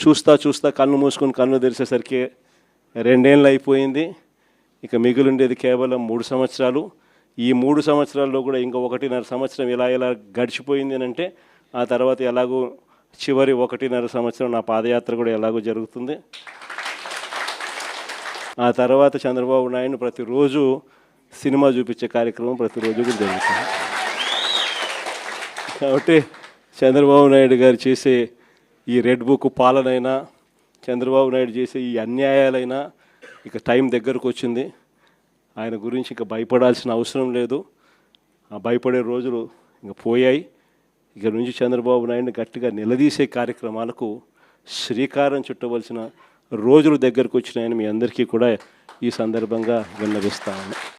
చూస్తా చూస్తా కళ్ళు మూసుకొని కళ్ళు తెరిచేసరికి 2 ఏళ్ళు అయిపోయింది. ఇక మిగిలిండేది కేవలం 3 సంవత్సరాలు. ఈ 3 సంవత్సరాల్లో కూడా ఇంకా 1.5 సంవత్సరం ఇలా గడిచిపోయింది అని అంటే ఆ తర్వాత ఎలాగో చివరి 1.5 సంవత్సరం నా పాదయాత్ర కూడా ఎలాగో జరుగుతుంది. ఆ తర్వాత చంద్రబాబు నాయుడు ప్రతిరోజు సినిమా చూపించే కార్యక్రమం ప్రతిరోజు కూడా జరుగుతుంది. కాబట్టి చంద్రబాబు నాయుడు గారు చేసే ఈ రెడ్ బుక్ పాలనైనా, చంద్రబాబు నాయుడు చేసే ఈ అన్యాయాలైనా ఇక టైం దగ్గరకు వచ్చింది. ఆయన గురించి ఇంకా భయపడాల్సిన అవసరం లేదు. ఆ భయపడే రోజులు ఇంకా పోయాయి. ఇక నుంచి చంద్రబాబు నాయుడిని గట్టిగా నిలదీసే కార్యక్రమాలకు శ్రీకారం చుట్టవలసిన రోజులు దగ్గరకు వచ్చినాయని మీ అందరికీ కూడా ఈ సందర్భంగా విన్నవిస్తాను.